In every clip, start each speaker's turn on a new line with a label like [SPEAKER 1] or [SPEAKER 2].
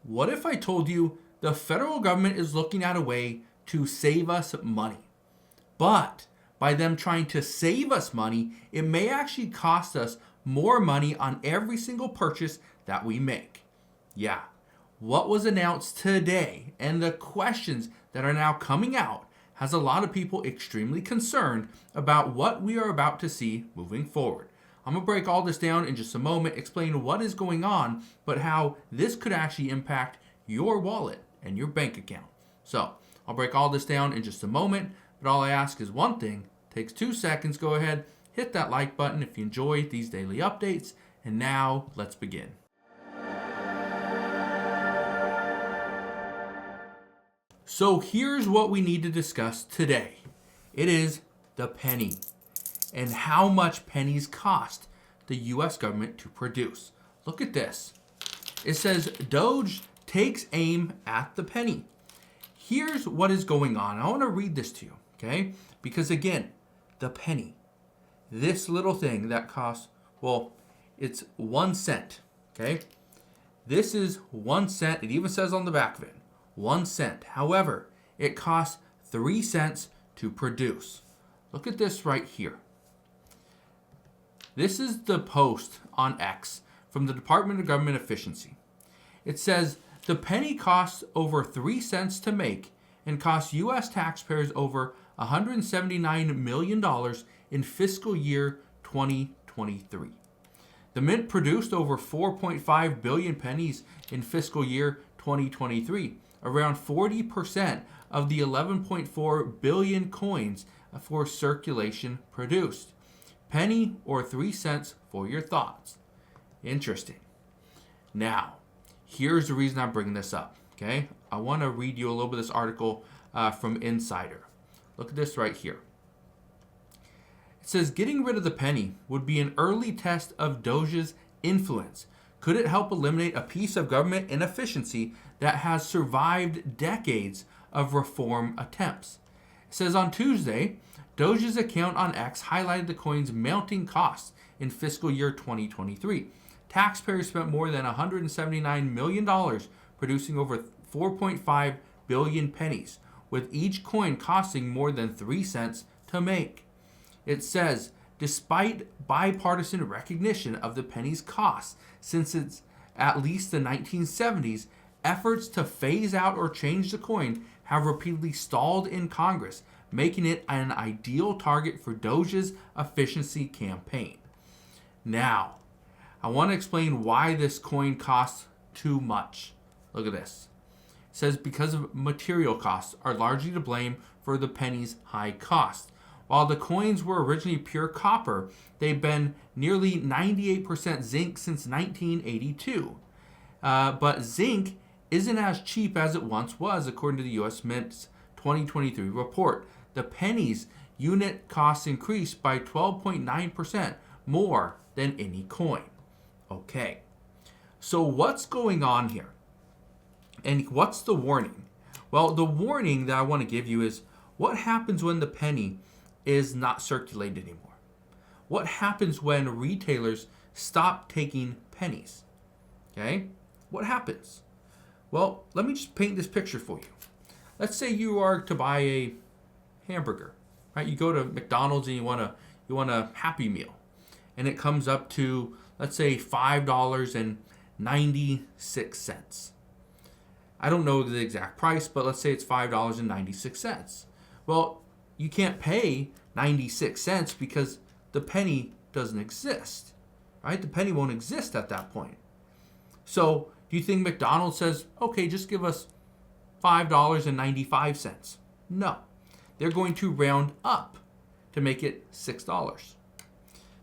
[SPEAKER 1] What if I told you the federal government is looking at a way to save us money? But by them trying to save us money, it may actually cost us more money on every single purchase that we make. Yeah, what was announced today and the questions that are now coming out has a lot of people extremely concerned about what we are about to see moving forward. I'm going to break all this down in just a moment, explain what is going on, but how this could actually impact your wallet and your bank account. So I'll break all this down in just a moment, but all I ask is one thing. It takes 2 seconds. Go ahead, hit that like button if you enjoy these daily updates. And now let's begin. So here's what we need to discuss today. It is the penny and how much pennies cost the US government to produce. Look at this. It says Doge takes aim at the penny. Here's what is going on. I want to read this to you, okay? Because again, the penny, this little thing that costs, well, it's 1 cent, okay? This is 1 cent. It even says on the back of it, 1 cent. However, it costs 3 cents to produce. Look at this right here. This is the post on X from the Department of Government Efficiency. It says the penny costs over 3 cents to make and costs U.S. taxpayers over $179 million in fiscal year 2023. The mint produced over 4.5 billion pennies in fiscal year 2023, around 40% of the 11.4 billion coins for circulation produced. Penny or 3 cents for your thoughts. Interesting. Now, here's the reason I'm bringing this up, okay? I want to read you a little bit of this article from Insider. Look at this right here. It says, getting rid of the penny would be an early test of Doge's influence. Could it help eliminate a piece of government inefficiency that has survived decades of reform attempts? It says on Tuesday, Doge's account on X highlighted the coin's mounting costs in fiscal year 2023. Taxpayers spent more than $179 million producing over 4.5 billion pennies, with each coin costing more than 3 cents to make. It says, despite bipartisan recognition of the penny's costs since it's at least the 1970s, efforts to phase out or change the coin have repeatedly stalled in Congress, making it an ideal target for Doge's efficiency campaign. Now, I want to explain why this coin costs too much. Look at this. It says because of material costs are largely to blame for the penny's high cost. While the coins were originally pure copper, they've been nearly 98% zinc since 1982. But zinc isn't as cheap as it once was, according to the U.S. Mint's 2023 report. The penny's unit costs increased by 12.9% more than any coin. Okay, so what's going on here? And what's the warning? Well, the warning that I want to give you is what happens when the penny is not circulated anymore? What happens when retailers stop taking pennies? Okay, what happens? Well, let me just paint this picture for you. Let's say you are to buy a hamburger, right? You go to McDonald's and you want a Happy Meal, and it comes up to, let's say, $5.96. I don't know the exact price, but let's say it's $5.96. Well, you can't pay 96 cents because the penny doesn't exist, right? The penny won't exist at that point. So do you think McDonald's says, okay, just give us $5.95? No. They're going to round up to make it $6.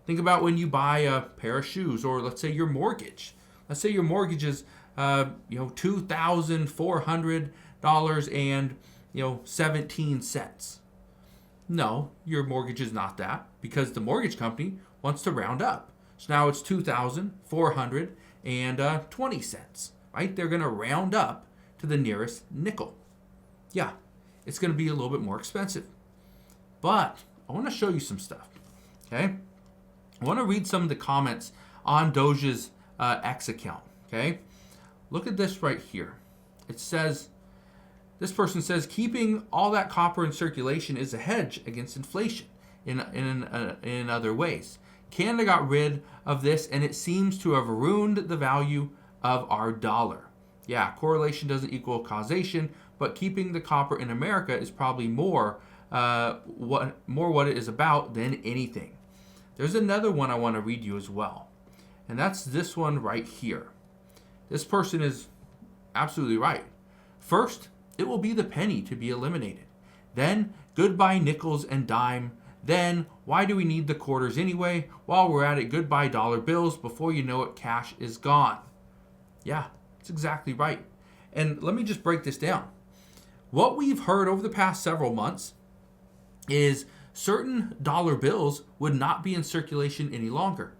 [SPEAKER 1] Think about when you buy a pair of shoes, or let's say your mortgage. Let's say your mortgage is $2,400 and 17 cents. No, your mortgage is not that, because the mortgage company wants to round up. So now it's 2,420 cents, right? They're going to round up to the nearest nickel. Yeah, it's going to be a little bit more expensive. But I want to show you some stuff, okay? I want to read some of the comments on Doge's X account, okay? look at this right here. It says, this person says, keeping all that copper in circulation is a hedge against inflation in other ways. Canada got rid of this, and it seems to have ruined the value of our dollar. Yeah, correlation doesn't equal causation, but keeping the copper in America is probably more what it is about than anything. There's another one I want to read you as well, and that's this one right here. This person is absolutely right. First, it will be the penny to be eliminated. Then, goodbye nickels and dime. Then, why do we need the quarters anyway? While we're at it, goodbye dollar bills. Before you know it, cash is gone. Yeah, that's exactly right. And let me just break this down. What we've heard over the past several months is certain dollar bills would not be in circulation any longer.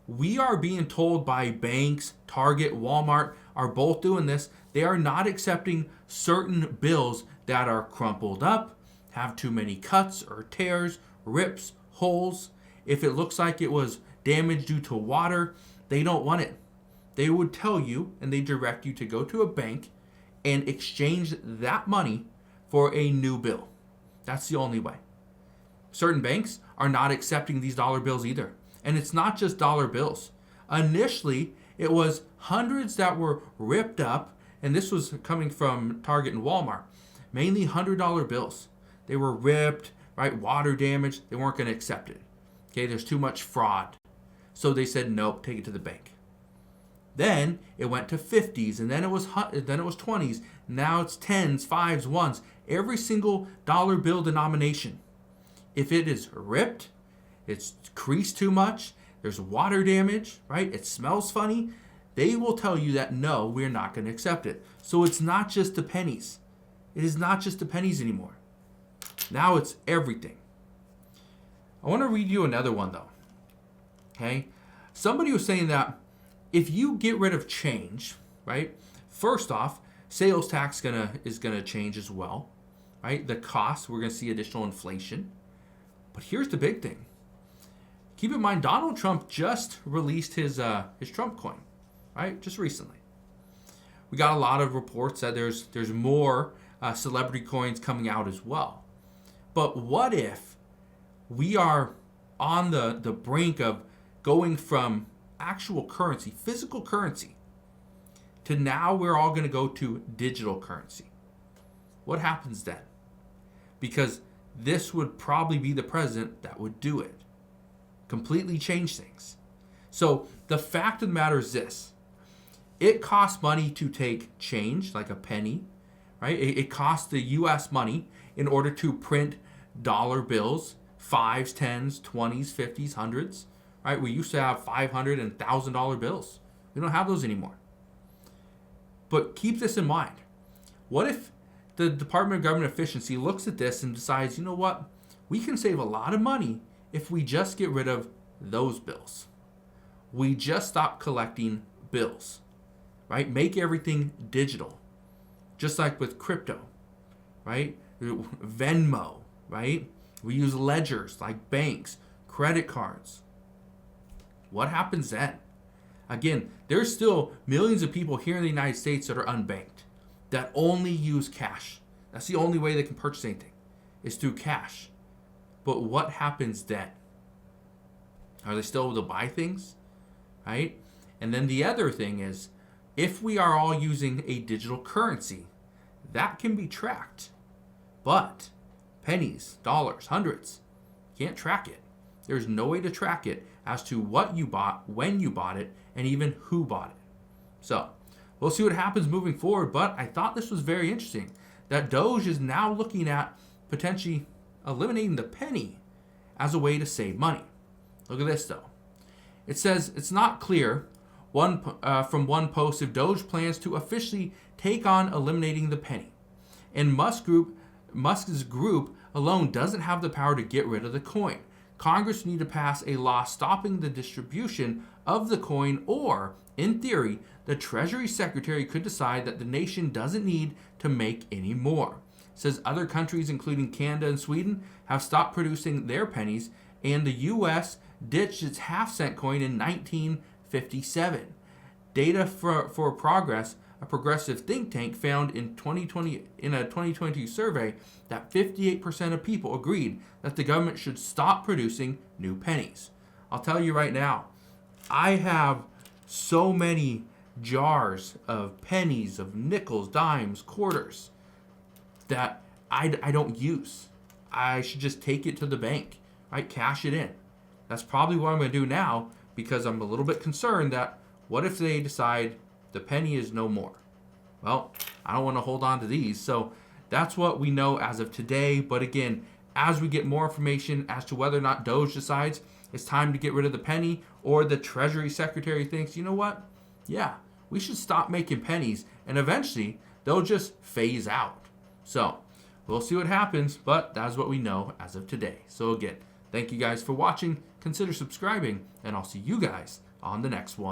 [SPEAKER 1] We are being told by banks, Target, Walmart are both doing this. They are not accepting certain bills that are crumpled up, have too many cuts or tears, rips, holes. If it looks like it was damaged due to water, they don't want it. They would tell you, and they direct you to go to a bank and exchange that money for a new bill. That's the only way. Certain banks are not accepting these dollar bills either. And it's not just dollar bills. Initially, it was hundreds that were ripped up, and this was coming from Target and Walmart, mainly $100 bills. They were ripped, right? Water damage. They weren't going to accept it. Okay, there's too much fraud. So they said, nope, take it to the bank. Then it went to 50s, and then it was 20s. Now it's 10s, 5s, 1s. Every single dollar bill denomination. If it is ripped, it's creased too much, there's water damage, right? It smells funny. They will tell you that no, we're not going to accept it. So it's not just the pennies. It is not just the pennies anymore. Now it's everything. I want to read you another one though. Okay? Somebody was saying that if you get rid of change, right? First off, sales tax is gonna change as well, right? The cost, we're gonna see additional inflation. But here's the big thing. Keep in mind, Donald Trump just released his Trump coin, right? Just recently. We got a lot of reports that there's more celebrity coins coming out as well. But what if we are on the brink of going from actual currency, physical currency, to now we're all going to go to digital currency? What happens then? Because this would probably be the president that would do it. Completely change things. So the fact of the matter is this. It costs money to take change, like a penny, right? It costs the U.S. money in order to print dollar bills, 5s, 10s, 20s, 50s, 100s, right? We used to have $500 and $1,000 bills. We don't have those anymore. But keep this in mind. What if the Department of Government Efficiency looks at this and decides, you know what? We can save a lot of money if we just get rid of those bills. We just stop collecting bills, right? Make everything digital. Just like with crypto, right? Venmo, right? We use ledgers like banks, credit cards. What happens then? Again, there's still millions of people here in the United States that are unbanked, that only use cash. That's the only way they can purchase anything, is through cash. But what happens then? Are they still able to buy things? Right? And then the other thing is, if we are all using a digital currency, that can be tracked. But pennies, dollars, hundreds, can't track it. There's no way to track it as to what you bought, when you bought it, and even who bought it. So we'll see what happens moving forward, but I thought this was very interesting that Doge is now looking at potentially eliminating the penny as a way to save money. Look at this though. It says it's not clear from one post if Doge plans to officially take on eliminating the penny. And Musk's group alone doesn't have the power to get rid of the coin. Congress need to pass a law stopping the distribution of the coin, or, in theory, the Treasury Secretary could decide that the nation doesn't need to make any more. It says other countries, including Canada and Sweden, have stopped producing their pennies, and the U.S. ditched its half-cent coin in 1957. Data for Progress, a progressive think tank, found in 2020 in a 2022 survey that 58% of people agreed that the government should stop producing new pennies. I'll tell you right now, I have so many jars of pennies, of nickels, dimes, quarters that I don't use. I should just take it to the bank, right? Cash it in. That's probably what I'm going to do now, because I'm a little bit concerned that what if they decide the penny is no more? Well, I don't want to hold on to these. So that's what we know as of today. But again, as we get more information as to whether or not Doge decides it's time to get rid of the penny, or the Treasury Secretary thinks, you know what? Yeah, we should stop making pennies, and eventually they'll just phase out. So we'll see what happens, but that's what we know as of today. So again, thank you guys for watching. Consider subscribing, and I'll see you guys on the next one.